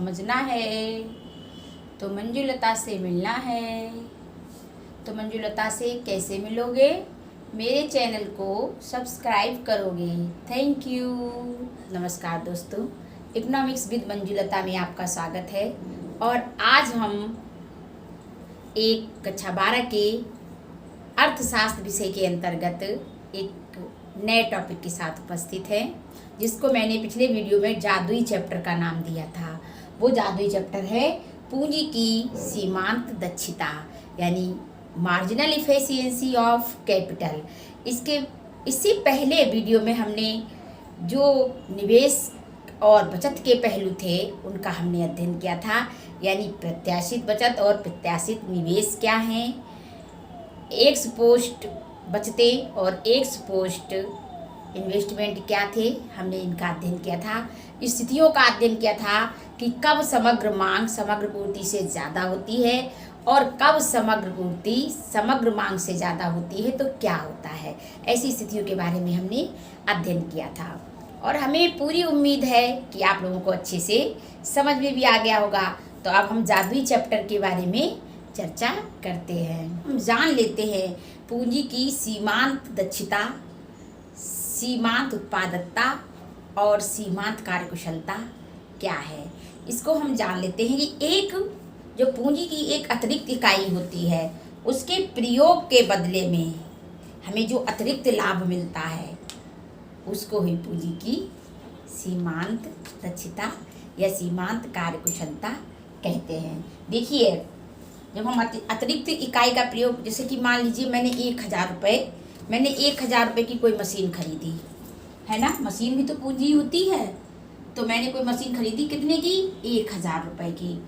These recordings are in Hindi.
समझना है, तो मंजुलता से मिलना है। तो मंजुलता से कैसे मिलोगे? मेरे चैनल को सब्सक्राइब करोगे। Thank you. नमस्कार दोस्तों, इकोनॉमिक्स विद मंजुलता में आपका स्वागत है। और आज हम एक कक्षा 12 के अर्थशास्त्र विषय के अंतर्गत एक नए टॉपिक के साथ उपस्थित हैं, जिसको मैंने पिछले वीडियो में जादुई चैप्टर का नाम दिया था। वो जादुई चैप्टर है पूंजी की सीमांत दक्षता, यानी मार्जिनल इफिशियंसी ऑफ कैपिटल। इससे पहले वीडियो में हमने जो निवेश और बचत के पहलू थे उनका हमने अध्ययन किया था, यानी प्रत्याशित बचत और प्रत्याशित निवेश क्या हैं, एक्स पोस्ट बचतें और एक्स पोस्ट इन्वेस्टमेंट क्या थे, हमने इनका अध्ययन किया था। स्थितियों का अध्ययन किया था कि कब समग्र मांग समग्र पूर्ति से ज़्यादा होती है और कब समग्र पूर्ति समग्र मांग से ज़्यादा होती है तो क्या होता है। ऐसी स्थितियों के बारे में हमने अध्ययन किया था और हमें पूरी उम्मीद है कि आप लोगों को अच्छे से समझ में भी आ गया होगा। तो अब हम जादुई चैप्टर के बारे में चर्चा करते हैं। हम जान लेते हैं पूंजी की सीमांत दक्षता, सीमांत उत्पादकता और सीमांत कार्यकुशलता क्या है। इसको हम जान लेते हैं कि एक जो पूंजी की एक अतिरिक्त इकाई होती है, उसके प्रयोग के बदले में हमें जो अतिरिक्त लाभ मिलता है उसको ही पूंजी की सीमांत दक्षता या सीमांत कार्यकुशलता कहते हैं। देखिए, जब हम अतिरिक्त इकाई का प्रयोग, जैसे कि मान लीजिए मैंने 1000 रुपये की कोई मशीन खरीदी है ना। मशीन भी तो पूंजी होती है। तो मैंने कोई मशीन खरीदी, कितने की? 1000 रुपये की।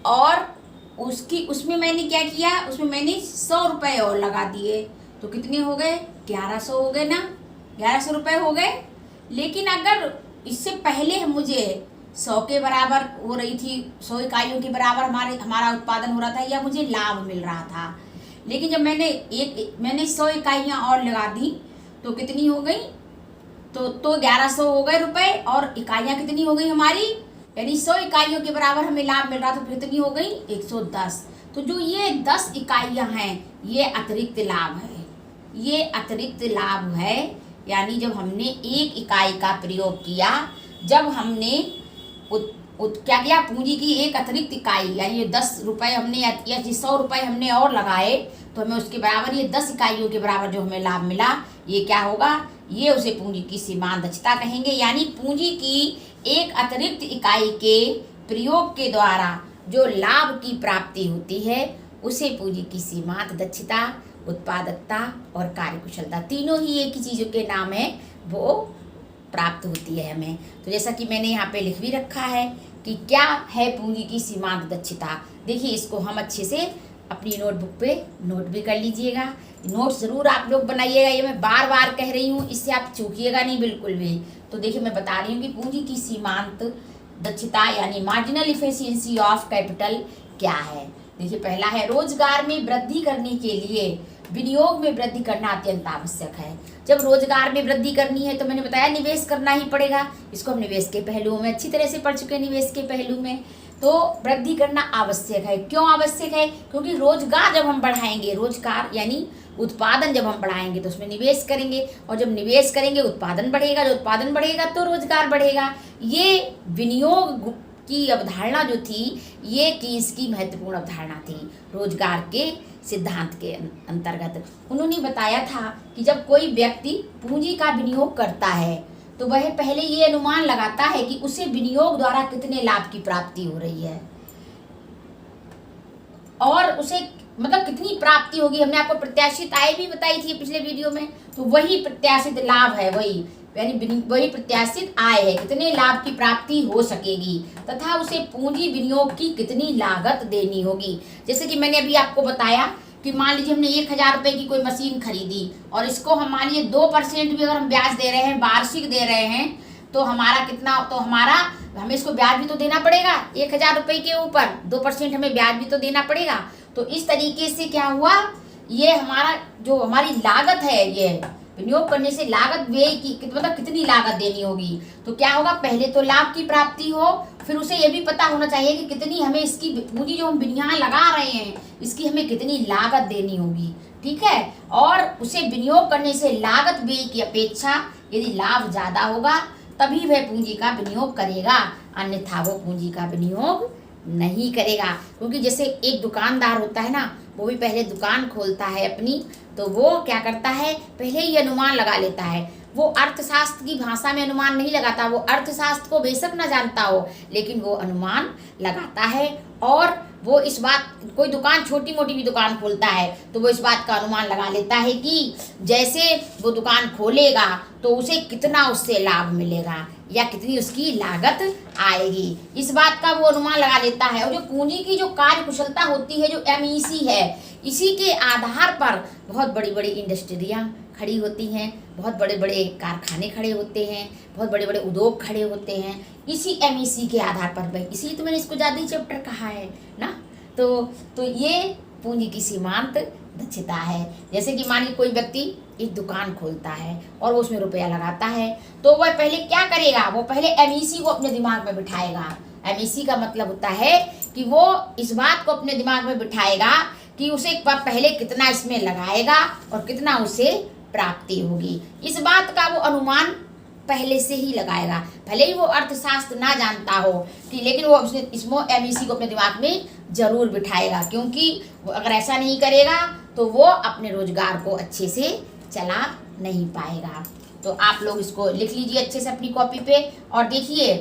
और उसमें मैंने क्या किया, उसमें मैंने 100 रुपये और लगा दिए, तो कितने हो गए? 1100 हो गए ना, 1100 रुपये हो गए। लेकिन अगर इससे पहले मुझे 100 के बराबर हो रही थी, 100 इकाइयों के बराबर हमारा उत्पादन हो रहा था या मुझे लाभ मिल रहा था, लेकिन जब मैंने 100 इकाइयाँ और लगा दी तो कितनी हो गई? तो 1100 हो गए रुपए, और इकाइयाँ कितनी हो गई हमारी, यानी 100 इकाइयों के बराबर हमें लाभ मिल रहा था, तो कितनी हो गई? 110। तो जो ये 10 इकाइयाँ हैं ये अतिरिक्त लाभ है, ये अतिरिक्त लाभ है। यानी जब हमने एक इकाई का प्रयोग किया, जब हमने क्या किया, पूंजी की एक अतिरिक्त इकाई, यानी ये 10 रुपये हमने या 100 रुपये हमने और लगाए, तो हमें उसके बराबर ये 10 इकाइयों के बराबर जो हमें लाभ मिला, ये क्या होगा? ये उसे पूंजी की सीमांत दक्षता कहेंगे। यानी पूंजी की एक अतिरिक्त इकाई के प्रयोग के द्वारा जो लाभ की प्राप्ति होती है उसे पूंजी की सीमांत दक्षता, उत्पादकता और कार्यकुशलता, तीनों ही एक ही चीज़ों के नाम है, वो प्राप्त होती है हमें। तो जैसा कि मैंने यहाँ पे लिख भी रखा है कि क्या है पूंजी की सीमांत दक्षता। देखिए, इसको हम अच्छे से अपनी नोटबुक पे नोट भी कर लीजिएगा। नोट ज़रूर आप लोग बनाइएगा, ये मैं बार बार कह रही हूँ, इससे आप चूकिएगा नहीं बिल्कुल भी। तो देखिए, मैं बता रही हूँ कि पूंजी की सीमांत दक्षता यानी मार्जिनल इफिशियंसी ऑफ कैपिटल क्या है। देखिए, पहला है रोजगार में वृद्धि करने के लिए विनियोग में वृद्धि करना अत्यंत आवश्यक है। जब रोजगार में वृद्धि करनी है तो मैंने बताया निवेश करना ही पड़ेगा। इसको हम निवेश के पहलुओं में अच्छी तरह से पढ़ चुके हैं। निवेश के पहलू में तो वृद्धि करना आवश्यक है। क्यों आवश्यक है? क्योंकि रोजगार जब हम बढ़ाएंगे, रोजगार यानी उत्पादन जब हम बढ़ाएंगे तो उसमें निवेश करेंगे, और जब निवेश करेंगे उत्पादन बढ़ेगा, जो उत्पादन बढ़ेगा तो रोजगार बढ़ेगा। ये विनियोग की अवधारणा जो थी, ये कीन्स की महत्वपूर्ण अवधारणा थी रोजगार के सिद्धांत के अंतर्गत। उन्होंने बताया था कि जब कोई व्यक्ति पूंजी का विनियोग करता है तो वह पहले ये अनुमान लगाता है कि उसे विनियोग द्वारा कितने लाभ की प्राप्ति हो रही है और उसे मतलब कितनी प्राप्ति होगी। हमने आपको प्रत्याशित आय भी बताई थी पिछले वीडियो में, तो वही प्रत्याशित लाभ है, वही प्रत्याशित आय है, कितने लाभ की प्राप्ति हो सकेगी तथा उसे पूंजी विनियोग की कितनी लागत देनी होगी। जैसे कि मैंने अभी आपको बताया कि मान लीजिए हमने 1000 रुपये की कोई मशीन खरीदी और इसको हम मान लीजिए 2% भी अगर हम ब्याज दे रहे हैं, वार्षिक दे रहे हैं, तो हमारा कितना, तो हमें इसको ब्याज भी तो देना पड़ेगा। 1000 रुपये के ऊपर 2% हमें ब्याज भी तो देना पड़ेगा। तो इस तरीके से क्या हुआ, ये हमारा जो हमारी लागत है, ये विनियोग करने से लागत व्यय की मतलब कितनी लागत देनी होगी। तो क्या होगा, पहले तो लाभ की प्राप्ति हो, फिर उसे ये भी पता होना चाहिए कि कितनी हमें इसकी पूंजी जो हम बिनियाद लगा रहे हैं इसकी हमें कितनी लागत देनी होगी, ठीक है। और उसे विनियोग करने से लागत व्यय की अपेक्षा यदि लाभ ज़्यादा होगा तभी वह पूंजी का विनियोग करेगा, अन्यथा वो पूंजी का विनियोग नहीं करेगा। क्योंकि जैसे एक दुकानदार होता है ना, वो भी पहले दुकान खोलता है अपनी, तो वो क्या करता है, पहले ही अनुमान लगा लेता है। वो अर्थशास्त्र की भाषा में अनुमान नहीं लगाता, वो अर्थशास्त्र को बेशक न जानता हो लेकिन वो अनुमान लगाता है। और वो इस बात, कोई दुकान छोटी मोटी भी दुकान खोलता है तो वो इस बात का अनुमान लगा लेता है कि जैसे वो दुकान खोलेगा तो उसे कितना उससे लाभ मिलेगा या कितनी उसकी लागत आएगी, इस बात का वो अनुमान लगा लेता है। और जो पूंजी की जो कार्य कुशलता होती है, जो MEC है, इसी के आधार पर बहुत बड़ी बड़ी इंडस्ट्रियाँ खड़ी होती हैं, बहुत बड़े बड़े कारखाने खड़े होते हैं, बहुत बड़े बड़े उद्योग खड़े होते हैं इसी MEC के आधार पर। भाई इसलिए तो मैंने इसको ज़्यादा ही चैप्टर कहा है ना। तो ये पूंजी की सीमांत दक्षता है। जैसे कि मान लीजिए कोई व्यक्ति एक दुकान खोलता है और वो उसमें रुपया लगाता है, तो वह पहले क्या करेगा, वो पहले MEC को अपने दिमाग में बिठाएगा। MEC का मतलब होता है कि वो इस बात को अपने दिमाग में बिठाएगा कि उसे पहले कितना इसमें लगाएगा और कितना उसे प्राप्ति होगी, इस बात का वो अनुमान पहले से ही लगाएगा। भले ही वो अर्थशास्त्र ना जानता हो कि, लेकिन वो इसमें MEC को अपने दिमाग में जरूर बिठाएगा, क्योंकि वो अगर ऐसा नहीं करेगा तो वो अपने रोजगार को अच्छे से चला नहीं पाएगा। तो आप लोग इसको लिख लीजिए अच्छे से अपनी कॉपी पे और देखिए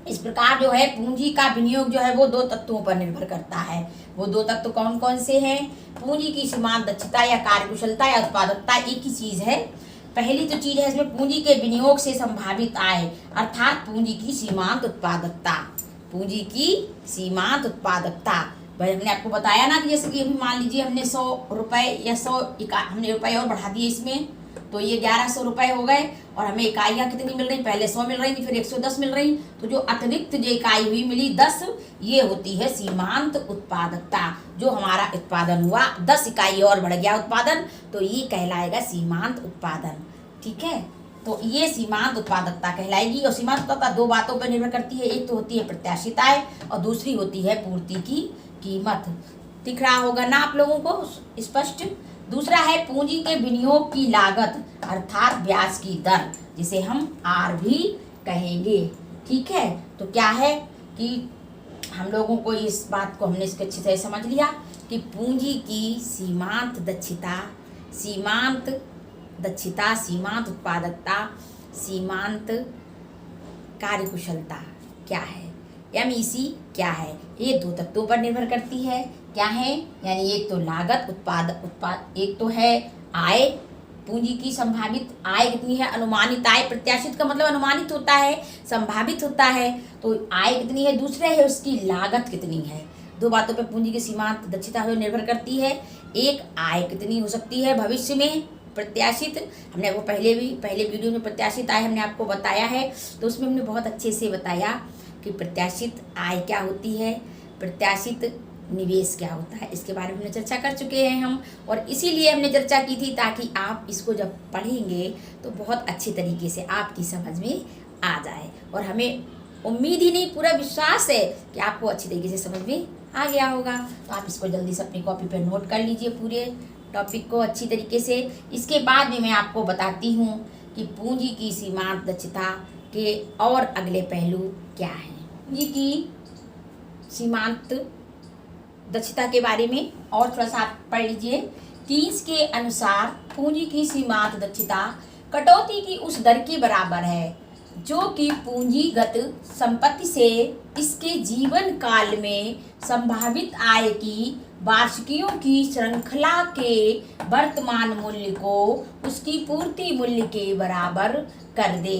इस प्रकार जो है पूंजी का विनियोग जो है वो दो तत्वों पर निर्भर करता है। वो दो तत्व कौन कौन से हैं? पूंजी की सीमांत दक्षता या कार्यकुशलता या उत्पादकता एक ही चीज है। पहली तो चीज है इसमें पूंजी के विनियोग से संभावित आय, अर्थात पूंजी की सीमांत उत्पादकता। पूंजी की सीमांत उत्पादकता भाई हमने आपको बताया ना कि जैसे कि अभी मान लीजिए हमने 100 रुपए या 100 हमने रुपए और बढ़ा दिए इसमें, तो ये 1100 रुपए हो गए और हमें इकाइयाँ कितनी मिल रही, पहले 100 मिल रही थी फिर 110 मिल रही, तो जो अतिरिक्त जो इकाई हुई मिली 10, ये होती है सीमांत उत्पादकता। जो हमारा उत्पादन हुआ 10 इकाई और बढ़ गया उत्पादन, तो ये कहलाएगा सीमांत उत्पादन, ठीक है। तो ये सीमांत उत्पादकता कहलाएगी। और सीमांत उत्पादकता दो बातों पर निर्भर करती है, एक तो होती है प्रत्याशित आय और दूसरी होती है पूर्ति की कीमत। दिख रहा होगा ना आप लोगों को स्पष्ट। दूसरा है पूंजी के विनियोग की लागत अर्थात ब्याज की दर, जिसे हम R भी कहेंगे, ठीक है। तो क्या है कि हम लोगों को इस बात को हमने इसके अच्छे से समझ लिया कि पूंजी की सीमांत दक्षता, सीमांत उत्पादकता, सीमांत कार्यकुशलता क्या है, MEC क्या है, ये दो तत्वों पर निर्भर करती है। क्या है? यानी एक तो लागत एक तो है आय, पूंजी की संभावित आय कितनी है, अनुमानित आय। प्रत्याशित का मतलब अनुमानित होता है, संभावित होता है, तो आय कितनी है। दूसरा है उसकी लागत कितनी है। दो बातों पर पूंजी की सीमांत दक्षता निर्भर करती है। एक आय कितनी हो सकती है भविष्य में प्रत्याशित, हमने वो पहले वीडियो में प्रत्याशित आय हमने आपको बताया है, तो उसमें हमने बहुत अच्छे से बताया कि प्रत्याशित आय क्या होती है, प्रत्याशित निवेश क्या होता है, इसके बारे में हमने चर्चा कर चुके हैं हम। और इसीलिए हमने चर्चा की थी ताकि आप इसको जब पढ़ेंगे तो बहुत अच्छे तरीके से आपकी समझ में आ जाए। और हमें उम्मीद ही नहीं, पूरा विश्वास है कि आपको अच्छी तरीके से समझ में आ गया होगा। तो आप इसको जल्दी से अपनी कॉपी पर नोट कर लीजिए पूरे टॉपिक को अच्छी तरीके से। इसके बाद में मैं आपको बताती हूँ कि पूंजी की सीमांत दक्षता के और अगले पहलू क्या हैं। पूंजी की सीमांत दक्षता के बारे में और थोड़ा सा आप पढ़ लीजिए। कीन्स के अनुसार पूंजी की सीमांत दक्षता कटौती की उस दर के बराबर है जो कि पूंजीगत संपत्ति से इसके जीवन काल में संभावित आय की वार्षिकियों की श्रृंखला के वर्तमान मूल्य को उसकी पूर्ति मूल्य के बराबर कर दे।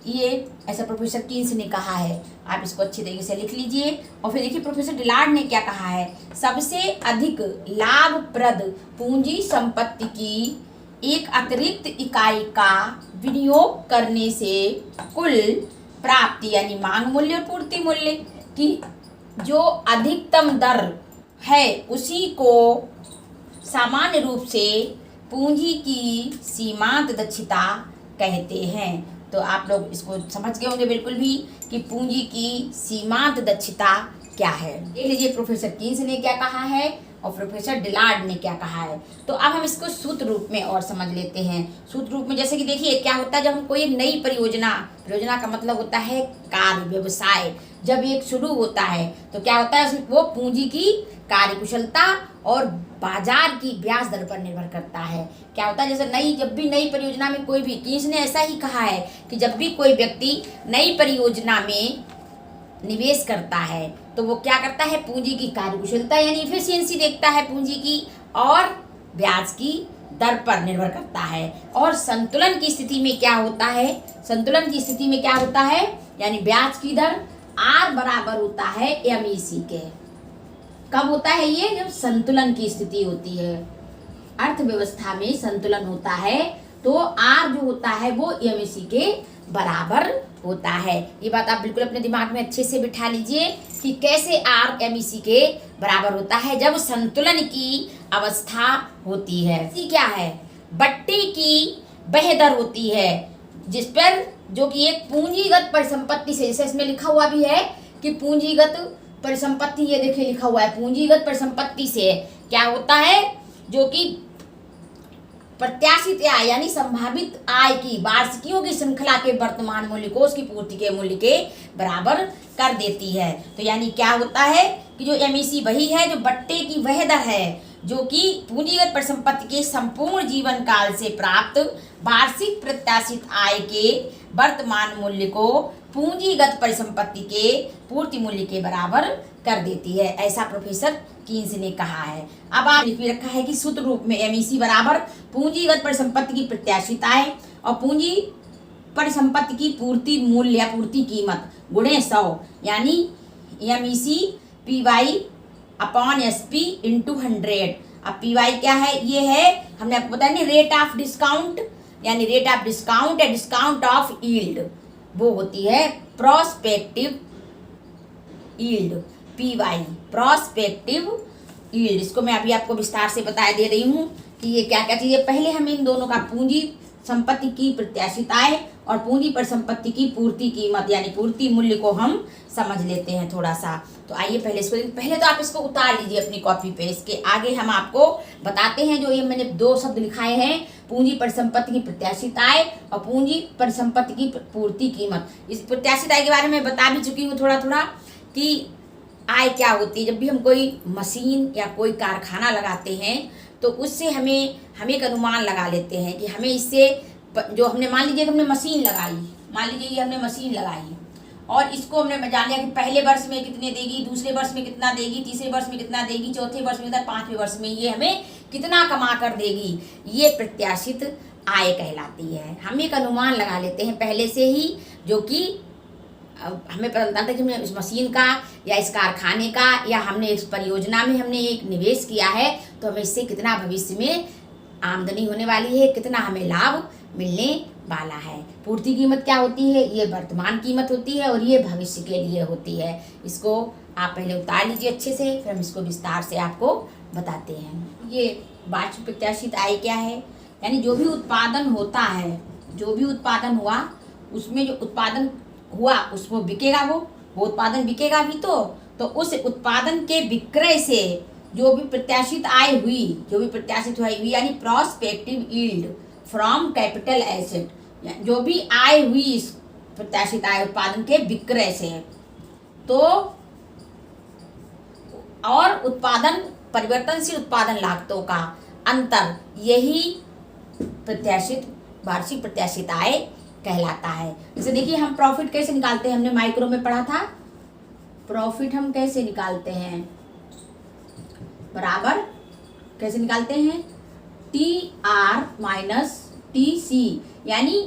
ये ऐसा प्रोफेसर कीन्स ने कहा है, आप इसको अच्छी तरीके से लिख लीजिए। और फिर देखिए प्रोफेसर डिलार्ड ने क्या कहा है, सबसे अधिक लाभप्रद पूंजी संपत्ति की एक अतिरिक्त इकाई का विनियोग करने से कुल प्राप्ति यानी मांग मूल्य और पूर्ति मूल्य की जो अधिकतम दर है उसी को सामान्य रूप से पूंजी की सीमांत दक्षता कहते हैं। तो आप लोग इसको समझ गए होंगे बिल्कुल भी कि पूंजी की सीमांत दक्षता क्या है। देख लीजिए प्रोफेसर कीन्स ने क्या कहा है और प्रोफेसर डिलार्ड ने क्या कहा है। तो अब हम इसको सूत्र रूप में और समझ लेते हैं। सूत्र रूप में जैसे कि देखिए क्या होता है, जब हम कोई एक नई परियोजना का मतलब होता है कार्य, व्यवसाय, जब एक शुरू होता है तो क्या होता है उसमें वो पूंजी की कार्यकुशलता और बाजार की ब्याज दर पर निर्भर करता है। क्या होता है जैसे जब भी नई परियोजना में कोई भी, कीन्स ने ऐसा ही कहा है कि जब भी कोई व्यक्ति नई परियोजना में निवेश करता है तो वो क्या करता है, पूंजी की कार्यकुशलता यानी इफिशियंसी देखता है पूंजी की, और ब्याज की दर पर निर्भर करता है। और संतुलन की स्थिति में क्या होता है, संतुलन की स्थिति में क्या होता है, यानी ब्याज की दर R बराबर होता है MEC के। कब होता है ये, जब संतुलन की स्थिति होती है, अर्थव्यवस्था में संतुलन होता है तो R जो होता है वो MEC के बराबर होता है। ये बात आप बिल्कुल अपने दिमाग में अच्छे से बिठा लीजिए कि कैसे R MEC के बराबर होता है जब संतुलन की अवस्था होती है। ये क्या है, बट्टे की वह दर होती है जिस पर, जो कि एक पूंजीगत परिसंपत्ति से, जैसे इसमें लिखा हुआ भी है कि पूंजीगत परिसंपत्ति, ये देखिए लिखा हुआ है पूंजीगत परिसंपत्ति से क्या होता है, जो कि प्रत्याशित आय यानी संभावित आय की वार्षिकियों की श्रृंखला के वर्तमान मूल्य को उसकी पूर्ति के मूल्य के बराबर कर देती है। तो यानी क्या होता है कि जो MEC वही है जो बट्टे की वह दर है जो कि पूंजीगत परिसंपत्ति के संपूर्ण जीवन काल से प्राप्त वार्षिक प्रत्याशित आय के वर्तमान मूल्य को पूंजीगत परिसंपत्ति के पूर्ति मूल्य के बराबर कर देती है, ऐसा प्रोफेसर कीन्स ने कहा है। अब आप लिख रखा है कि सूत्र रूप में MEC बराबर पूंजीगत परिसंपत्ति की प्रत्याशित आय और पूंजी परिसंपत्ति की पूर्ति मूल्य या पूर्ति कीमत गुणे 100, यानी MEC PY upon SP into 100। अब PY क्या है, ये है हमने आपको बताया नहीं, रेट ऑफ डिस्काउंट, यानी रेट ऑफ डिस्काउंट या डिस्काउंट ऑफ यील्ड, वो होती है prospective yield, PY prospective yield. इसको मैं अभी आपको विस्तार से बता दे रही हूँ कि ये क्या क्या चीज़ है। पहले हम इन दोनों का पूंजी संपत्ति की प्रत्याशित आय और पूंजी पर संपत्ति की पूर्ति कीमत यानी पूर्ति मूल्य को हम समझ लेते हैं थोड़ा सा। तो आइए पहले तो आप इसको उतार लीजिए अपनी कॉपी पे, इसके आगे हम आपको बताते हैं। जो ये मैंने 2 शब्द लिखाए हैं, पूंजी परिसंपत्ति की प्रत्याशित आय और पूंजी परिसंपत्ति की पूर्ति कीमत। इस प्रत्याशित आय के बारे में बता भी चुकी हूँ थोड़ा थोड़ा कि आय क्या होती है। जब भी हम कोई मशीन या कोई कारखाना लगाते हैं तो उससे हम एक अनुमान लगा लेते हैं कि हमें इससे, जो हमने मान लीजिए कि हमने मशीन लगाई, मान लीजिए ये हमने मशीन लगाई और इसको हमने जान लिया कि पहले वर्ष में कितने देगी, दूसरे वर्ष में कितना देगी, तीसरे वर्ष में कितना देगी, चौथे वर्ष में कितना, 5वें वर्ष में ये हमें कितना कमा कर देगी, ये प्रत्याशित आय कहलाती है। हम एक अनुमान लगा लेते हैं पहले से ही, जो कि हमें पता चलता है कि हमने इस मशीन का या इस कारखाने का या हमने इस परियोजना में हमने एक निवेश किया है तो हमें इससे कितना भविष्य में आमदनी होने वाली है, कितना हमें लाभ मिलने वाला है। पूर्ति कीमत क्या होती है, ये वर्तमान कीमत होती है और ये भविष्य के लिए होती है। इसको आप पहले उतार लीजिए अच्छे से, फिर हम इसको विस्तार से आपको बताते हैं। ये वार्षिक प्रत्याशित आय क्या है, यानी जो भी उत्पादन होता है, जो भी उत्पादन हुआ उसमें जो उत्पादन हुआ उसको बिकेगा, वो उत्पादन बिकेगा भी तो उस उत्पादन के विक्रय से जो भी प्रत्याशित आय हुई, जो भी प्रत्याशित हुई यानी prospective yield from capital asset, जो भी आय हुई इस प्रत्याशित आय उत्पादन के विक्रय से, तो और उत्पादन परिवर्तनशील उत्पादन लागतों का अंतर, यही प्रत्याशित वार्षिक प्रत्याशित आय कहलाता है। जैसे देखिए हम प्रॉफिट कैसे निकालते हैं, हमने माइक्रो में पढ़ा था, प्रॉफिट हम कैसे निकालते हैं, बराबर कैसे निकालते हैं, TR माइनस TC, यानी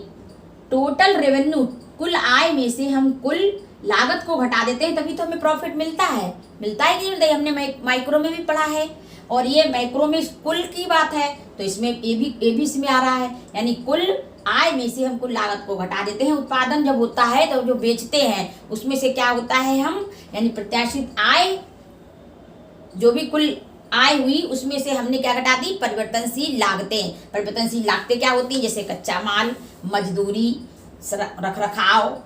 टोटल रेवेन्यू, कुल आय में से हम कुल लागत को घटा देते हैं, तभी तो हमें प्रॉफिट मिलता है कि नहीं मिलता है। हमने माइक्रो में भी पढ़ा है और ये माइक्रो में कुल की बात है, तो इसमें ये भी इसमें आ रहा है, यानी कुल आय में से हम कुल लागत को घटा देते हैं। उत्पादन जब होता है तो जो बेचते हैं उसमें से क्या होता है हम, यानी प्रत्याशित आय, जो भी कुल आय हुई उसमें से हमने क्या घटा दी, परिवर्तनशील लागतें। परिवर्तनशील लागतें क्या होती हैं, जैसे कच्चा माल, मजदूरी, रख रखाव,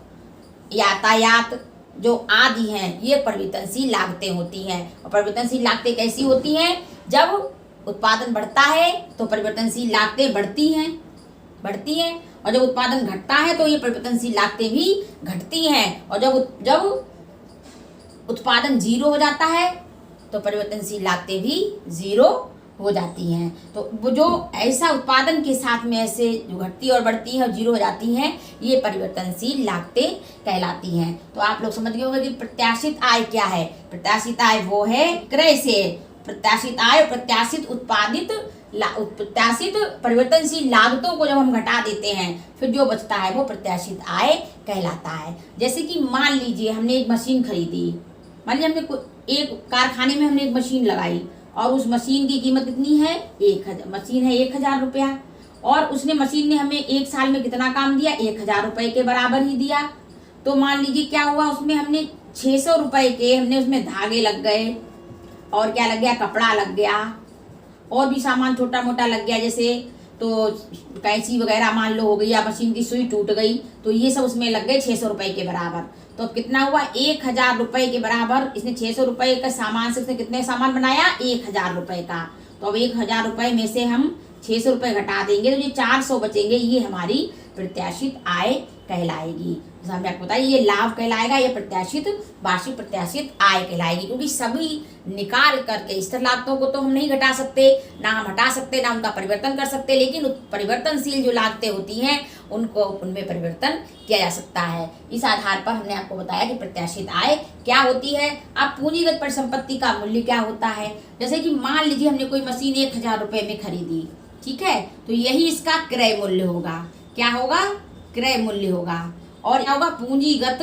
यातायात जो आदि हैं, ये परिवर्तनशील लागतें होती हैं। और परिवर्तनशील लागतें कैसी होती हैं? जब उत्पादन बढ़ता है तो परिवर्तनशील लागतें बढ़ती हैं, और जब उत्पादन घटता है तो ये परिवर्तनशील लागतें भी घटती हैं। और जब उत्पादन जीरो हो जाता है तो परिवर्तनशील लागतें भी जीरो हो जाती हैं। तो वो जो ऐसा उत्पादन के साथ में ऐसे जो घटती और बढ़ती है और जीरो हो जाती हैं, ये परिवर्तनशील लागतें कहलाती हैं। तो आप लोग समझ गए होंगे कि प्रत्याशित आय क्या है। प्रत्याशित आय वो है क्रय से प्रत्याशित आय, प्रत्याशित परिवर्तनशील लागतों को जब हम घटा देते हैं फिर जो बचता है वो प्रत्याशित आय कहलाता है। जैसे कि मान लीजिए हमने एक मशीन खरीदी, मान लीजिए हमने एक कारखाने में हमने एक मशीन लगाई और उस मशीन की कीमत कितनी है? 1000। मशीन है 1000 रुपया, और उसने मशीन ने हमें एक साल में कितना काम दिया? 1000 रुपये के बराबर ही दिया। तो मान लीजिए क्या हुआ, उसमें हमने 600 रुपये के हमने उसमें धागे लग गए, और क्या लग गया? कपड़ा लग गया, और भी सामान छोटा मोटा लग गया, जैसे तो कैंची वगैरह मान लो हो गई, या मशीन की सुई टूट गई, तो ये सब उसमें लग गए 600 रुपये के बराबर। तो अब कितना हुआ? 1000 रुपये के बराबर। इसने 600 रुपये का सामान से उसने कितने सामान बनाया? 1000 रुपये का। तो अब 1000 रुपये में से हम 600 रुपये घटा देंगे तो ये 400 बचेंगे, ये हमारी प्रत्याशित आय कहलाएगी। जैसे हमने आपको बताया, ये लाभ कहलाएगा, ये वार्षिक प्रत्याशित आय कहलाएगी। क्योंकि सभी निकाल करके स्थिर लागतों को तो हम नहीं घटा सकते, ना हम हटा सकते, ना उनका परिवर्तन कर सकते, लेकिन परिवर्तनशील जो लागतें होती हैं उनमें परिवर्तन किया जा सकता है। इस आधार पर हमने आपको बताया कि प्रत्याशित आय क्या होती है। अब पूंजीगत परिसंपत्ति का मूल्य क्या होता है। जैसे कि मान लीजिए हमने कोई मशीन 1000 रुपये में खरीदी, ठीक है, तो यही इसका क्रय मूल्य होगा। क्या होगा? क्रय मूल्य होगा। और क्या होगा? पूंजीगत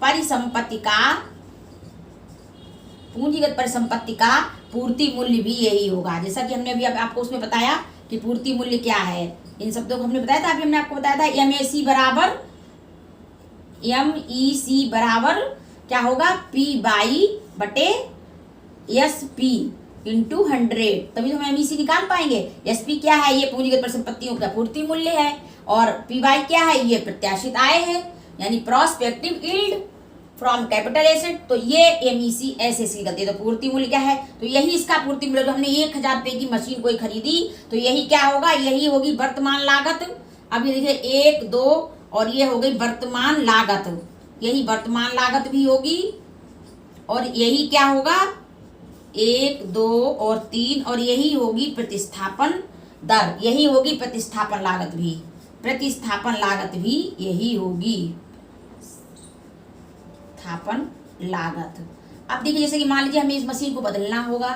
परिसंपत्ति का पूर्ति मूल्य भी यही होगा। जैसा कि हमने अभी आपको उसमें बताया कि पूर्ति मूल्य क्या है, इन शब्दों को हमने बताया था। अभी हमने आपको बताया था MEC बराबर क्या होगा? P/SP इंटू 100, तभी तो हम MEC निकाल पाएंगे। SP क्या है? ये पूंजीगत परिसंपत्तियों का पूर्ति मूल्य है, और PY क्या है? ये प्रत्याशित आय है, यानी prospective yield from capital asset. तो ये MEC ऐसे करती है। तो पूर्ति मूल्य क्या है? तो यही इसका पूर्ति मूल्य। जो हमने 1000 रुपये की मशीन कोई खरीदी तो यही क्या होगा? यही होगी वर्तमान लागत। अब ये देखिए 1, 2 और ये हो गई वर्तमान लागत, यही वर्तमान लागत भी होगी। और यही क्या होगा? 1, 2 और 3, और यही होगी प्रतिस्थापन दर, यही होगी प्रतिस्थापन लागत भी यही होगी स्थापन लागत। अब देखिए, जैसे कि मान लीजिए हमें इस मशीन को बदलना होगा,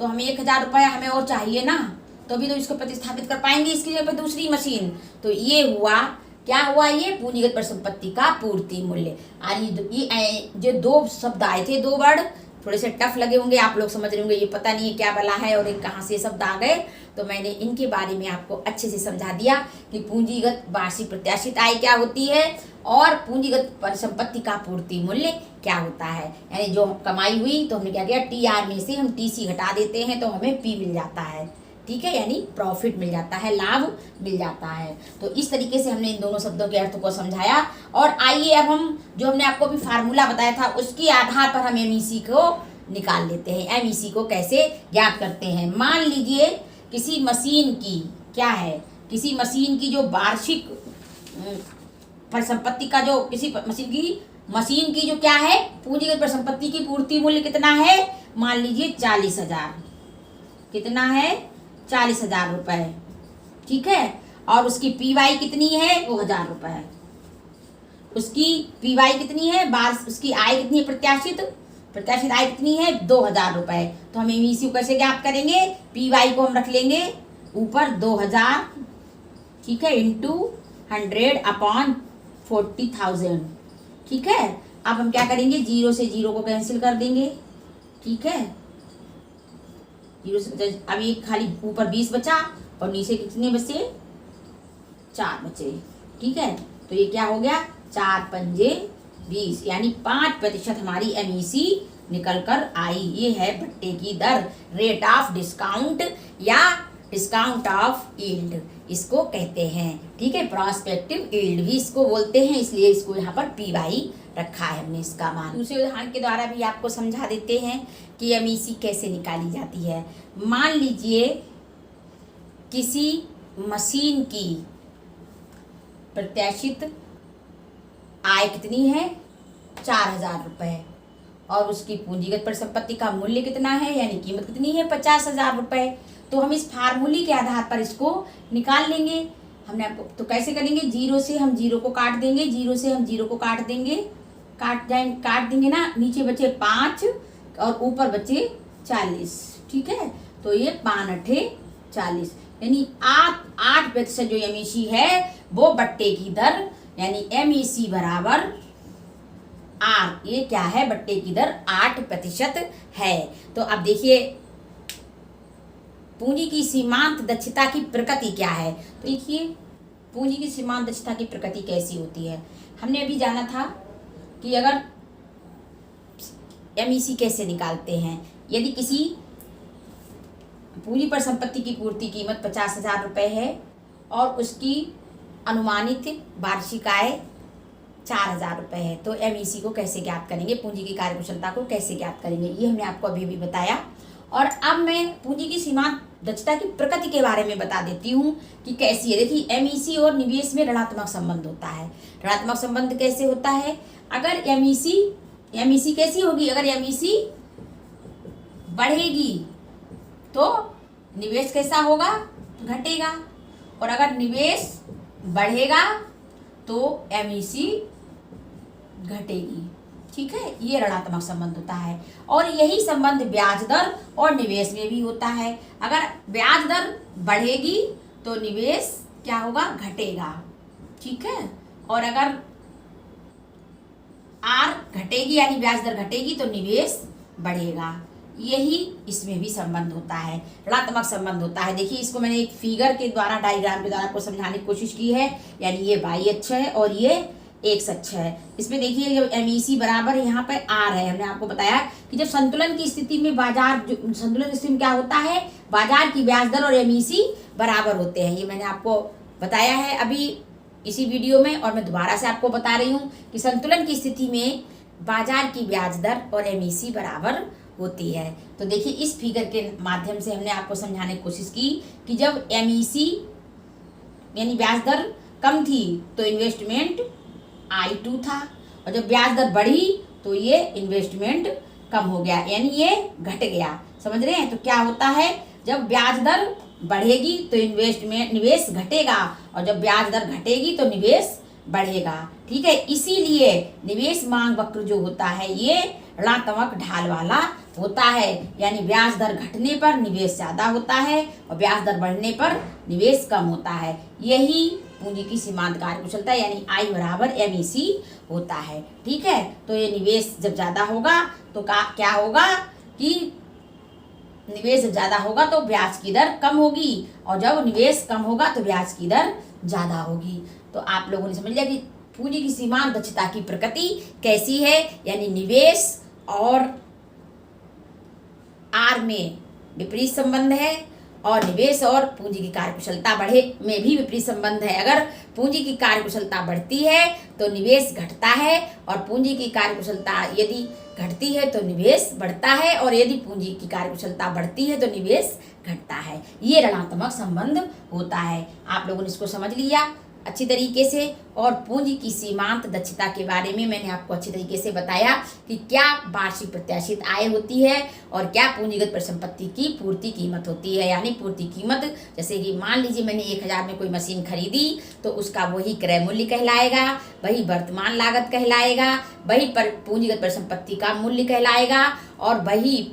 तो हमें 1000 रुपया हमें और चाहिए ना, तो अभी तो इसको प्रतिस्थापित कर पाएंगे इसकी जगह पर दूसरी मशीन। तो ये हुआ, क्या हुआ? ये पूंजीगत परिसंपत्ति का पूर्ति मूल्य। ये जो 2 शब्द आए थे, 2 वर्ड थोड़े से टफ लगे होंगे, आप लोग समझ रहे होंगे ये पता नहीं है क्या बला है और एक कहाँ से शब्द आ गए। तो मैंने इनके बारे में आपको अच्छे से समझा दिया कि पूंजीगत वार्षिक प्रत्याशित आय क्या होती है और पूंजीगत परिसंपत्ति का पूर्ति मूल्य क्या होता है। यानी जो कमाई हुई तो हमने क्या किया, TR में से हम TC घटा देते हैं तो हमें P मिल जाता है, ठीक है, यानी प्रॉफिट मिल जाता है, लाभ मिल जाता है। तो इस तरीके से हमने इन दोनों शब्दों के अर्थ को समझाया। और आइए अब हम जो हमने आपको अभी फार्मूला बताया था उसके आधार पर हम MEC को निकाल लेते हैं। MEC को कैसे ज्ञात करते हैं। मान लीजिए किसी मशीन की क्या है, किसी मशीन की जो वार्षिक परिसंपत्ति का जो किसी मशीन की जो क्या है पूंजीगत परिसंपत्ति की पूर्ति मूल्य कितना है, मान लीजिए 40,000, कितना है 40,000 रुपये, ठीक है। और उसकी PY कितनी है, वो 1000 रुपये। उसकी PY कितनी है, उसकी आय कितनी है, प्रत्याशित आय कितनी है, 2000 रुपये। तो हम MEC को कैसे ज्ञात करेंगे, PY को हम रख लेंगे ऊपर 2000, ठीक है, इंटू 100/40,000, ठीक है। अब हम क्या करेंगे, 0 से 0 को कैंसिल कर देंगे, ठीक है। 0 से अब ये खाली ऊपर 20 बचा और नीचे कितने बचे, 4 बचे, ठीक है। तो ये क्या हो गया, 4 पंजे 20, यानी 5% हमारी MEC निकल कर आई। ये है भट्टे की दर, रेट ऑफ डिस्काउंट या डिस्काउंट ऑफ यील्ड। इसको कहते हैं। ठीक है, प्रॉस्पेक्टिव यील्ड भी इसको बोलते हैं, इसलिए इसको यहाँ पर PY रखा है हमने इसका मान। दूसरे उदाहरण के द्वारा भी आपको समझा देते हैं कि MEC कैसे निकाली जाती है। मान लीजिए किसी मशीन की प्रत्याशित आय कितनी है, 4,000 रुपये, और उसकी पूंजीगत परिसंपत्ति का मूल्य कितना है, यानी कीमत कितनी है, 50,000 रुपये। तो हम इस फार्मूले के आधार पर इसको निकाल लेंगे। हमने आपको तो कैसे करेंगे, 0 से हम 0 को काट देंगे, 0 से हम 0 को काट देंगे, काट देंगे ना, नीचे बचे 5 और ऊपर बचे 40। ठीक है, तो ये 5 8 40, यानी 8% जो MEC है वो बट्टे की दर, यानी MEC बराबर R, ये क्या है, बट्टे की दर 8% है। तो अब देखिए पूंजी की सीमांत दक्षता की प्रकृति क्या है। तो देखिए पूंजी की सीमांत दक्षता की प्रकृति कैसी होती है। हमने अभी जाना था कि अगर MEC कैसे निकालते हैं, यदि किसी पूंजी पर संपत्ति की पूर्ति कीमत 50,000 रुपये है और उसकी अनुमानित वार्षिक आय 4,000 रुपये है, तो MEC को कैसे ज्ञात करेंगे, पूंजी की कार्यकुशलता को कैसे ज्ञात करेंगे, ये हमने आपको अभी भी बताया। और अब मैं पूंजी की सीमांत दक्षता की प्रकृति के बारे में बता देती हूँ कि कैसी है। देखिए MEC और निवेश में ऋणात्मक संबंध होता है। ऋणात्मक संबंध कैसे होता है, अगर MEC कैसी होगी, अगर MEC बढ़ेगी तो निवेश कैसा होगा, घटेगा, और अगर निवेश बढ़ेगा तो MEC घटेगी। ठीक है, ये ऋणात्मक संबंध होता है। और यही संबंध ब्याज दर और निवेश में भी होता है। अगर ब्याज दर बढ़ेगी तो निवेश क्या होगा, घटेगा। ठीक है, और अगर R घटेगी यानी ब्याज दर घटेगी तो निवेश बढ़ेगा। यही इसमें भी संबंध होता है, ऋणात्मक संबंध होता है। देखिए इसको मैंने एक फिगर के द्वारा, डायग्राम के द्वारा आपको समझाने की कोशिश की है, यानी ये Y अक्ष है और ये X अक्ष है। इसमें देखिए जब MEC बराबर यहाँ पर R है, हमने आपको बताया कि जब संतुलन की स्थिति में संतुलन स्थिति में क्या होता है, बाजार की ब्याज दर और MEC बराबर होते हैं। ये मैंने आपको बताया है अभी इसी वीडियो में, और मैं दोबारा से आपको बता रही हूँ कि संतुलन की स्थिति में बाजार की ब्याज दर और MEC बराबर होती है। तो देखिए इस फिगर के माध्यम से हमने आपको समझाने की कोशिश की कि जब MEC यानी ब्याज दर कम थी तो इन्वेस्टमेंट I2 था, और जब ब्याज दर बढ़ी तो ये इन्वेस्टमेंट कम हो गया, यानी ये घट गया। समझ रहे हैं, तो क्या होता है, जब ब्याज दर बढ़ेगी तो निवेश घटेगा, और जब ब्याज दर घटेगी तो निवेश बढ़ेगा। ठीक है, इसीलिए निवेश मांग वक्र जो होता है ये ऋणात्मक ढाल वाला होता है, यानी ब्याज दर घटने पर निवेश ज्यादा होता है और ब्याज दर बढ़ने पर निवेश कम होता है। यही पूंजी की सीमांत कार्यकुशलता यानी I बराबर MEC होता है। ठीक है, तो ये निवेश जब ज्यादा होगा तो क्या होगा कि निवेश जब ज्यादा होगा तो ब्याज की दर कम होगी, और जब निवेश कम होगा तो ब्याज की दर ज्यादा होगी। तो आप लोगों ने समझ लिया कि पूंजी की सीमांत दक्षता की प्रकृति कैसी है, यानी निवेश और R में विपरीत संबंध है, और निवेश और पूंजी की कार्यकुशलता बढ़े में भी विपरीत संबंध है। अगर पूंजी की कार्यकुशलता बढ़ती है तो निवेश घटता है, और पूंजी की कार्यकुशलता यदि घटती है तो निवेश बढ़ता है, और यदि पूंजी की कार्यकुशलता बढ़ती है तो निवेश घटता है। ये ऋणात्मक संबंध होता है। आप लोगों ने इसको समझ लिया अच्छी तरीके से। और पूंजी की सीमांत दक्षता के बारे में मैंने आपको अच्छी तरीके से बताया कि क्या वार्षिक प्रत्याशित आय होती है और क्या पूंजीगत परिसंपत्ति की पूर्ति कीमत होती है। यानी पूर्ति कीमत, जैसे कि मान लीजिए मैंने 1,000 में कोई मशीन खरीदी तो उसका वही क्रय मूल्य कहलाएगा, वही वर्तमान लागत कहलाएगा, वही पूंजीगत परिसंपत्ति का मूल्य कहलाएगा, और वही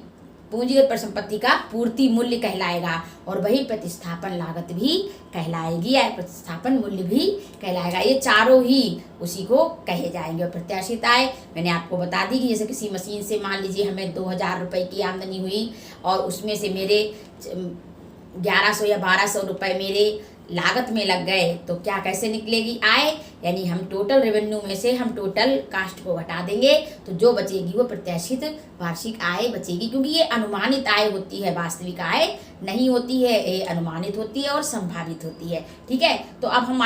पूंजीगत परिसंपत्ति का पूर्ति मूल्य कहलाएगा, और वही प्रतिस्थापन लागत भी कहलाएगी या प्रतिस्थापन मूल्य भी कहलाएगा। ये चारों ही उसी को कहे जाएंगे। और प्रत्याशित आय मैंने आपको बता दी कि जैसे किसी मशीन से मान लीजिए हमें 2,000 रुपये की आमदनी हुई, और उसमें से मेरे 1100 या 1,200 रुपये मेरे लागत में लग गए तो क्या कैसे निकलेगी आय, यानी हम टोटल रेवेन्यू में से हम टोटल कास्ट को घटा देंगे तो जो बचेगी वो प्रत्याशित वार्षिक आय बचेगी, क्योंकि ये अनुमानित आय होती है, वास्तविक आय नहीं होती है, ये अनुमानित होती है और संभावित होती है। ठीक है, तो अब हम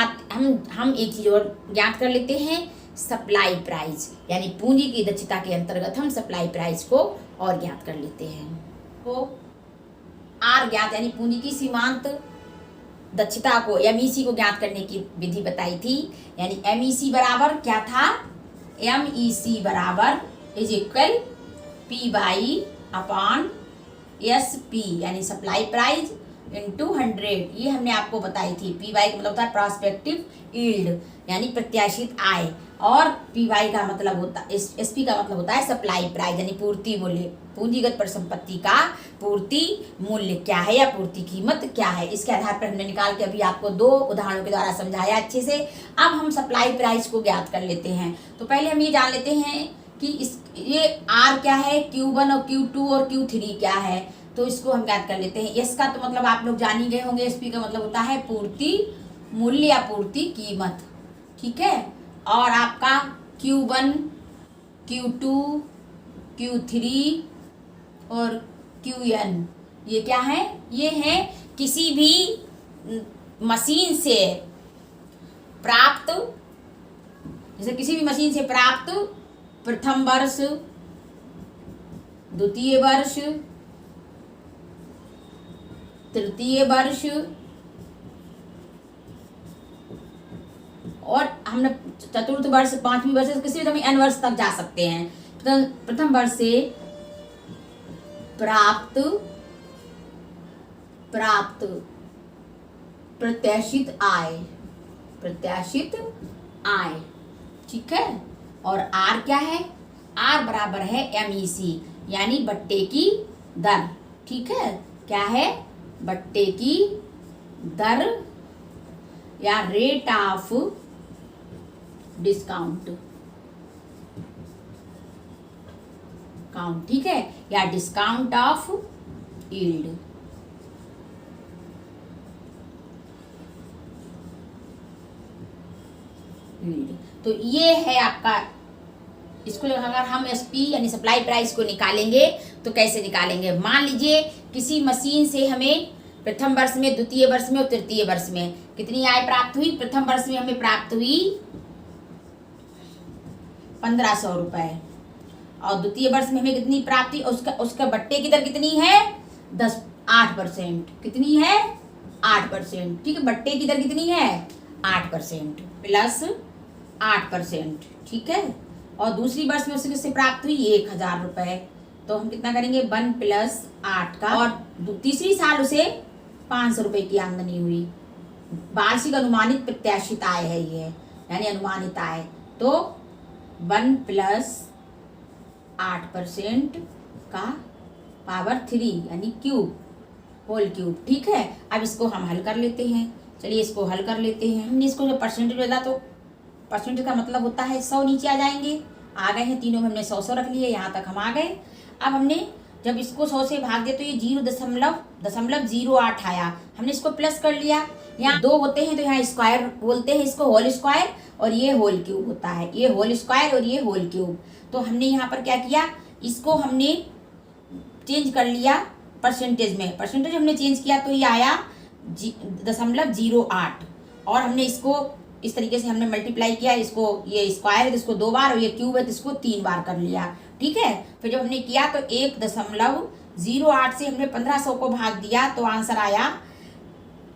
एक चीज और ज्ञात कर लेते हैं, सप्लाई प्राइस, यानी पूंजी की दक्षता के अंतर्गत हम सप्लाई प्राइस को और ज्ञात कर लेते हैं। तो आर ज्ञात यानी पूंजी की सीमांत दक्षता को MEC को ज्ञात करने की विधि बताई थी, यानी MEC बराबर क्या था, MEC बराबर इज इक्वल P/SP, यानी सप्लाई प्राइस इंटू 100, ये हमने आपको बताई थी। PY का मतलब होता है प्रोस्पेक्टिव यील्ड, यानी प्रत्याशित आय, और PY का मतलब होता है, SP का मतलब होता है सप्लाई प्राइस, यानी पूर्ति मूल्य, पूंजीगत परिसंपत्ति का पूर्ति मूल्य क्या है या पूर्ति कीमत क्या है। इसके आधार पर हमने निकाल के अभी आपको 2 उदाहरणों के द्वारा समझाया अच्छे से। अब हम सप्लाई प्राइस को ज्ञात कर लेते हैं। तो पहले हम ये जान लेते हैं कि ये R क्या है, Q1 और Q2 और Q3 क्या है, तो इसको हम ज्ञात कर लेते हैं। S का तो मतलब आप लोग जान ही गए होंगे, SP का मतलब होता है पूर्ति मूल्य या पूर्ति कीमत। ठीक है, और आपका Q1, Q2, Q3 और QN ये क्या है, ये है किसी भी मशीन से प्राप्त, जैसे किसी भी मशीन से प्राप्त प्रथम वर्ष, द्वितीय वर्ष, तृतीय वर्ष, और हमने चतुर्थ वर्ष, 5वीं वर्ष, किसी भी समय N वर्ष तक जा सकते हैं। प्रथम वर्ष से प्राप्त प्रत्याशित आय, ठीक है। और R क्या है, R बराबर है MEC, यानी बट्टे की दर। ठीक है, क्या है, बट्टे की दर या रेट ऑफ डिस्काउंट, ठीक है, या डिस्काउंट ऑफ यील्ड। तो ये है आपका, इसको अगर हम SP यानी सप्लाई प्राइस को निकालेंगे तो कैसे निकालेंगे। मान लीजिए किसी मशीन से हमें प्रथम वर्ष में, द्वितीय वर्ष में और तृतीय वर्ष में कितनी आय प्राप्त हुई। प्रथम वर्ष में हमें प्राप्त हुई 1500 रुपए, और द्वितीय वर्ष में हमें कितनी प्राप्ति, उसका बट्टे की दर कितनी है, 8%। कितनी है, 8%। ठीक है, बट्टे की दर कितनी है, 8% प्लस 8%। ठीक है, और दूसरी वर्ष में उससे प्राप्त हुई 1000 रुपए, तो हम कितना करेंगे, 1 + 8 का, और तीसरी साल उसे 500 रुपए की आमदनी हुई। वार्षिक अनुमानित प्रत्याशित आय है ये, यानी अनुमानित आय। तो 1 + 8% का पावर 3 यानी क्यूब, होल क्यूब। ठीक है, अब इसको हम हल कर लेते हैं। चलिए इसको हल कर लेते हैं। हमने इसको जो परसेंटेज मिला, तो परसेंटेज का मतलब होता है 100 नीचे आ जाएंगे। आ गए हैं, तीनों में हमने 100 रख लिए, यहाँ तक हम आ गए। अब हमने जब इसको 100 से भाग दिया तो ये 0.08 आया, हमने इसको प्लस कर लिया। यहाँ 2 होते हैं तो यहाँ स्क्वायर बोलते हैं इसको, होल स्क्वायर, और ये होल क्यूब होता है, ये होल स्क्वायर और ये होल क्यूब। तो हमने यहाँ पर क्या किया, इसको हमने चेंज कर लिया परसेंटेज में, परसेंटेज हमने चेंज किया तो ये आया 0.08, और हमने इसको इस तरीके से हमने मल्टीप्लाई किया। इसको, ये स्क्वायर है तो इसको 2 बार, और ये क्यूब है तो इसको 3 बार कर लिया। ठीक है, फिर जब हमने किया तो 1.08 से हमने 1500 को भाग दिया तो आंसर आया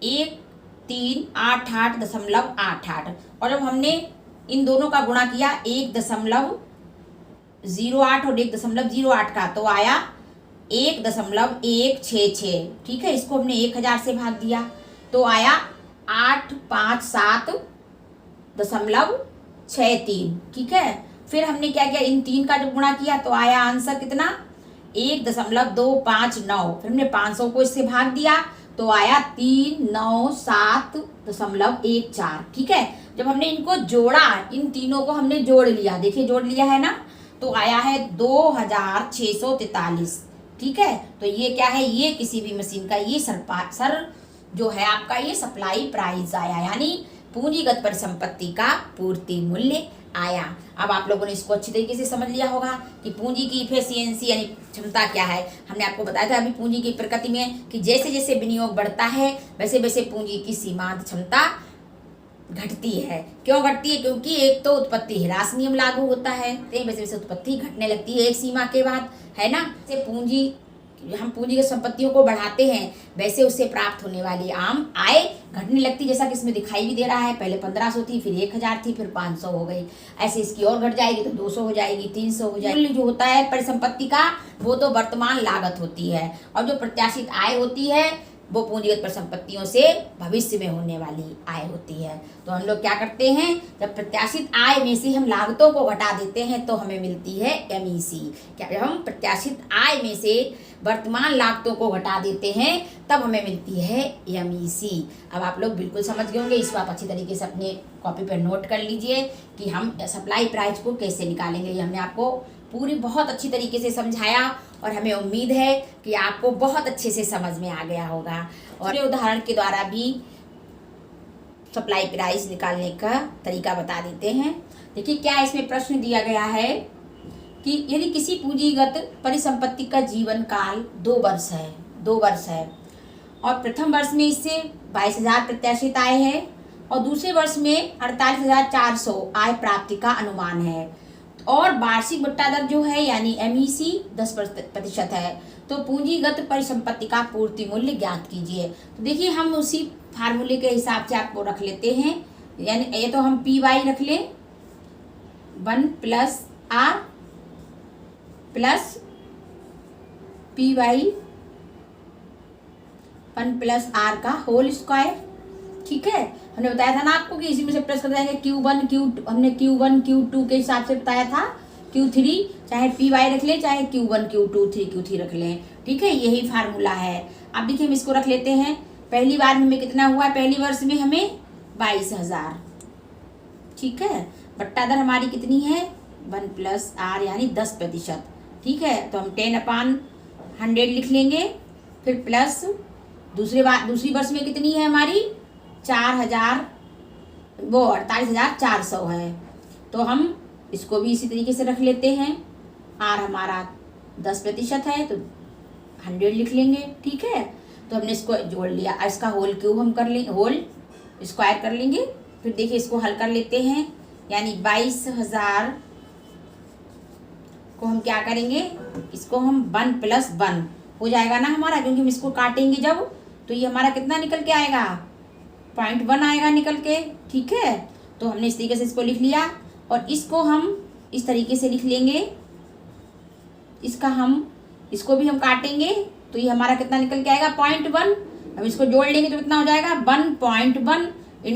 1388.88, और जब हमने इन दोनों का गुणा किया 1.08 और 1.08 का, तो आया 1.166। ठीक है, इसको हमने 1000 से भाग दिया तो आया 857.63। ठीक है, फिर हमने क्या किया, इन 3 का जब गुणा किया तो आया आंसर कितना, 1.259। फिर हमने 500 को इससे भाग दिया तो आया 397.14। ठीक है, जब हमने इनको जोड़ा, इन तीनों को हमने जोड़ लिया, देखिए जोड़ लिया है ना, तो आया है 2643। ठीक है, तो ये क्या है, ये किसी भी मशीन का ये जो है आपका ये सप्लाई प्राइस आया, यानी पूंजीगत परिसंपत्ति का पूर्ति मूल्य आया। अब आप लोगों ने इसको अच्छी तरीके से समझ लिया होगा कि पूंजी की इफिशियंसी यानी क्षमता क्या है। हमने आपको बताया था अभी पूंजी की प्रकृति में कि जैसे जैसे विनियोग बढ़ता है वैसे वैसे पूंजी की सीमांत क्षमता घटती है। क्यों घटती है? क्योंकि एक तो उत्पत्ति ह्रास नियम लागू होता है, तो वैसे वैसे उत्पत्ति घटने लगती है एक सीमा के बाद, है ना। से पूंजी हम पूंजी की संपत्तियों को बढ़ाते हैं वैसे उससे प्राप्त होने वाली आम आय घटने लगती, जैसा कि इसमें दिखाई भी दे रहा है। पहले 1500 थी, फिर 1000 थी, फिर 500 हो गई। ऐसे इसकी और घट जाएगी तो 200 हो जाएगी, 300 हो जाएगी। मूल्य जो होता है परिसंपत्ति का वो तो वर्तमान लागत होती है, और जो प्रत्याशित आय होती है वो पूंजीगत परिसंपत्तियों से भविष्य में होने वाली आय होती है। तो हम लोग क्या करते हैं, जब प्रत्याशित आय में से हम लागतों को घटा देते हैं तो हमें मिलती है एमईसी। क्या जब हम प्रत्याशित आय में से वर्तमान लागतों को घटा देते हैं तब हमें मिलती है एमईसी। अब आप लोग बिल्कुल समझ गए होंगे, इसको आप अच्छी तरीके से अपने कॉपी पर नोट कर लीजिए कि हम सप्लाई प्राइस को कैसे निकालेंगे। ये हमने आपको पूरी बहुत अच्छी तरीके से समझाया और हमें उम्मीद है कि आपको बहुत अच्छे से समझ में आ गया होगा। और उदाहरण के द्वारा भी सप्लाई प्राइस निकालने का तरीका बता देते हैं। देखिए क्या इसमें प्रश्न दिया गया है कि यदि किसी पूंजीगत परिसंपत्ति का जीवन काल 2 वर्ष है और प्रथम वर्ष में इससे 22,000 प्रत्याशित आय है और दूसरे वर्ष में 48,400 आय प्राप्ति का अनुमान है, और वार्षिक बट्टा दर जो है यानी एमईसी 10% है, तो पूंजीगत परिसंपत्ति का पूर्ति मूल्य ज्ञात कीजिए। तो देखिए हम उसी फार्मूले के हिसाब से आपको रख लेते हैं, यानी ये तो हम पी वाई रख लें 1 + R plus P Y 1 + R का होल स्क्वायर। ठीक है, हमने बताया था ना आपको कि इसी में से प्लस कर जाएंगे Q1 Q2, हमने Q1 Q2 के हिसाब से बताया था, Q3 चाहे पी वाई रख लें चाहे Q1 Q2 3 Q3 रख लें। ठीक है, यही फार्मूला है। अब देखिए हम इसको रख लेते हैं। पहली बार में हमें कितना हुआ, पहली वर्ष में हमें 22,000। ठीक है, बट्टा दर हमारी कितनी है 1 + R यानी 10%। ठीक है, तो हम 10/100 लिख लेंगे। फिर प्लस दूसरी वर्ष में कितनी है हमारी 48,400 है, तो हम इसको भी इसी तरीके से रख लेते हैं। R हमारा 10% है तो 100 लिख लेंगे। ठीक है, तो हमने इसको जोड़ लिया, इसका होल क्यूब हम कर लेंगे, होल स्क्वायर कर लेंगे। फिर देखिए इसको हल कर लेते हैं, यानी 22,000 को हम क्या करेंगे, इसको हम 1 + 1 हो जाएगा ना हमारा, क्योंकि हम इसको काटेंगे जब तो ये हमारा कितना निकल के आएगा 0.1 आएगा निकल के। ठीक है, तो हमने इस तरीके से इसको लिख लिया और इसको हम इस तरीके से लिख लेंगे। इसको भी हम काटेंगे तो ये हमारा कितना निकल के आएगा 0.1। हम इसको जोड़ लेंगे तो कितना हो जाएगा 1.1 ×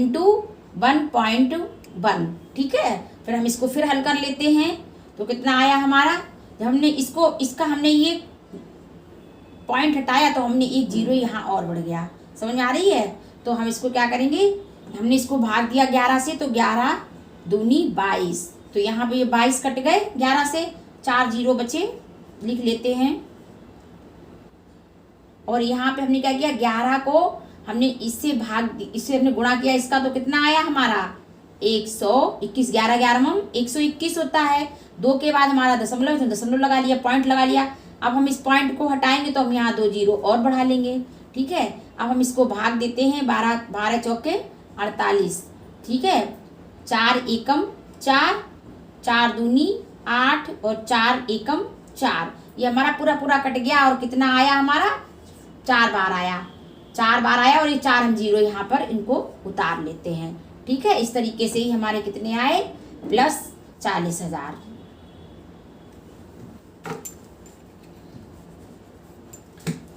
1.1। ठीक है, फिर हम इसको फिर हल कर लेते हैं तो कितना आया हमारा, जब हमने इसका हमने ये पॉइंट हटाया तो हमने एक 0 यहाँ और बढ़ गया। समझ में आ रही है? तो हम इसको क्या करेंगे, हमने इसको भाग दिया 11 से, तो 11 दूनी 22, तो यहाँ पे ये 22 कट गए 11 से, 4 0 बचे, लिख लेते हैं। और यहाँ पे हमने क्या किया, 11 को हमने इससे हमने गुणा किया इसका, तो कितना आया हमारा 121। 11 11 121 होता है। 2 के बाद हमारा दशमलव, तो दशमलव लगा लिया, पॉइंट लगा लिया। अब हम इस पॉइंट को हटाएंगे तो हम यहाँ 2 0 और बढ़ा लेंगे। ठीक है, अब हम इसको भाग देते हैं 12 चौके 48। ठीक है, 4 एकम 4, 4 दूनी 8 और 4 एकम 4, ये हमारा पूरा कट गया। और कितना आया हमारा 4 बार आया, 4 बार आया, और ये 4 हम 0 यहाँ पर इनको उतार लेते हैं। ठीक है, इस तरीके से ही हमारे कितने आए +40,000।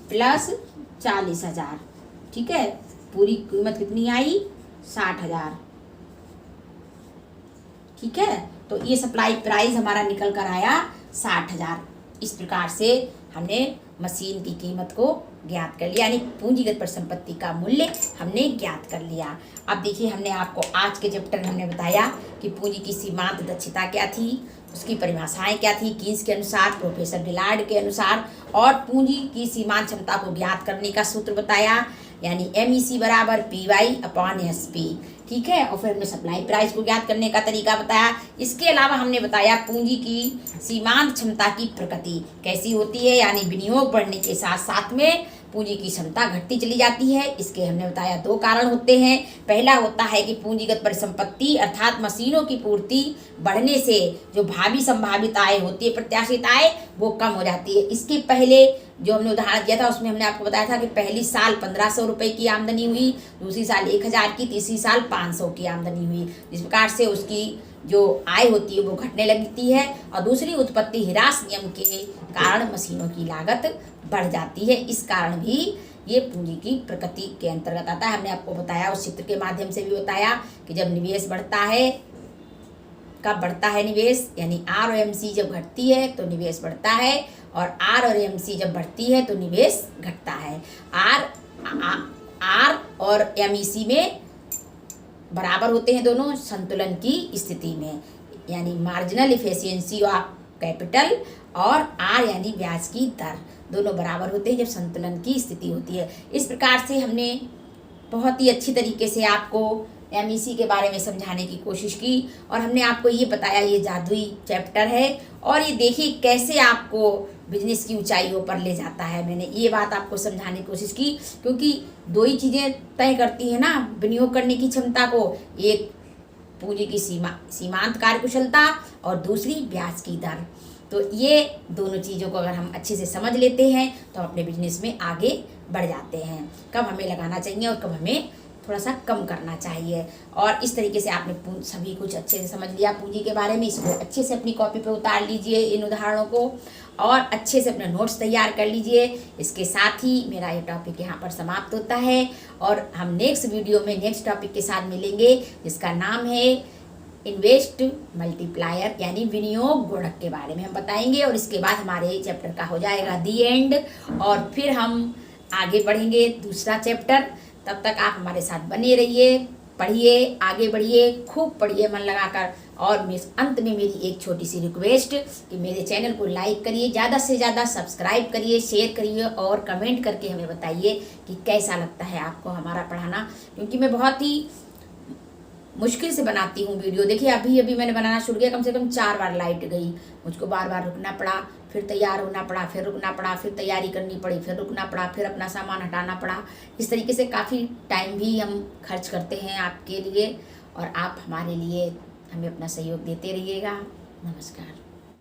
+40,000। ठीक है, पूरी कीमत कितनी आई 60,000। ठीक है, तो ये सप्लाई प्राइस हमारा निकल कर आया 60,000। इस प्रकार से हमने मशीन की कीमत को ज्ञात कर लिया, यानी पूंजीगत परिसंपत्ति का मूल्य हमने ज्ञात कर लिया। अब देखिए हमने आपको आज के चैप्टर में हमने बताया कि पूंजी की सीमांत दक्षता क्या थी, उसकी परिभाषाएं क्या थी कीन्स के अनुसार, प्रोफेसर डिलार्ड के अनुसार, और पूंजी की सीमांत क्षमता को ज्ञात करने का सूत्र बताया, यानी MEC बराबर PY/SP, ठीक है। और फिर हमने सप्लाई प्राइस को ज्ञात करने का तरीका बताया। इसके अलावा हमने बताया पूंजी की सीमांत क्षमता की प्रकृति कैसी होती है, यानी विनियोग बढ़ने के साथ साथ में पूंजी की क्षमता घटती चली जाती है। इसके हमने बताया 2 कारण होते हैं। पहला होता है कि पूंजीगत परिसंपत्ति अर्थात मशीनों की पूर्ति बढ़ने से जो भावी संभावित आय होती है, प्रत्याशित आय, वो कम हो जाती है। इसके पहले जो हमने उदाहरण दिया था उसमें हमने आपको बताया था कि पहली साल 1500 रुपये की आमदनी हुई, दूसरी साल 1000 की, तीसरी साल 500 की आमदनी हुई। इस प्रकार से उसकी जो आय होती है वो घटने लगती है। और दूसरी, उत्पत्ति ह्रास नियम के कारण मशीनों की लागत बढ़ जाती है। इस कारण भी ये पूंजी की प्रकृति के अंतर्गत आता है। हमने आपको बताया, उस चित्र के माध्यम से भी बताया कि जब निवेश बढ़ता है, कब बढ़ता है निवेश, यानी R और MC जब घटती है तो निवेश बढ़ता है, और R और MC जब बढ़ती है तो निवेश घटता है। R और MEC में बराबर होते हैं दोनों संतुलन की स्थिति में, यानी मार्जिनल इफिशियंसी ऑफ कैपिटल, और R यानी ब्याज की दर, दोनों बराबर होते हैं जब संतुलन की स्थिति होती है। इस प्रकार से हमने बहुत ही अच्छी तरीके से आपको MEC के बारे में समझाने की कोशिश की, और हमने आपको ये बताया ये जादुई चैप्टर है, और ये देखिए कैसे आपको बिजनेस की ऊंचाइयों पर ले जाता है। मैंने ये बात आपको समझाने की कोशिश की, क्योंकि 2 ही चीज़ें तय करती हैं ना विनियोग करने की क्षमता को, एक पूंजी की सीमांत कार्यकुशलता और दूसरी ब्याज की दर। तो ये दोनों चीज़ों को अगर हम अच्छे से समझ लेते हैं तो हम अपने बिजनेस में आगे बढ़ जाते हैं। कब हमें लगाना चाहिए और कब हमें थोड़ा सा कम करना चाहिए। और इस तरीके से आपने सभी कुछ अच्छे से समझ लिया पूंजी के बारे में। इसको अच्छे से अपनी कॉपी पे उतार लीजिए इन उदाहरणों को, और अच्छे से अपने नोट्स तैयार कर लीजिए। इसके साथ ही मेरा ये टॉपिक यहाँ पर समाप्त होता है, और हम नेक्स्ट वीडियो में नेक्स्ट टॉपिक के साथ मिलेंगे, जिसका नाम है इन्वेस्ट मल्टीप्लायर, यानी विनियोग गुणक के बारे में हम बताएंगे। और इसके बाद हमारे चैप्टर का हो जाएगा दी एंड, और फिर हम आगे बढ़ेंगे दूसरा चैप्टर। तब तक आप हमारे साथ बने रहिए, पढ़िए, आगे बढ़िए, खूब पढ़िए मन लगाकर। और अंत में मेरी एक छोटी सी रिक्वेस्ट कि मेरे चैनल को लाइक करिए, ज़्यादा से ज़्यादा सब्सक्राइब करिए, शेयर करिए, और कमेंट करके हमें बताइए कि कैसा लगता है आपको हमारा पढ़ाना, क्योंकि मैं बहुत ही मुश्किल से बनाती हूँ वीडियो। देखिए अभी मैंने बनाना शुरू किया, कम से कम 4 बार लाइट गई, मुझको बार बार रुकना पड़ा, फिर तैयार होना पड़ा, फिर रुकना पड़ा, फिर तैयारी करनी पड़ी, फिर रुकना पड़ा, फिर अपना सामान हटाना पड़ा। इस तरीके से काफ़ी टाइम भी हम खर्च करते हैं आपके लिए, और आप हमारे लिए हमें अपना सहयोग देते रहिएगा। नमस्कार।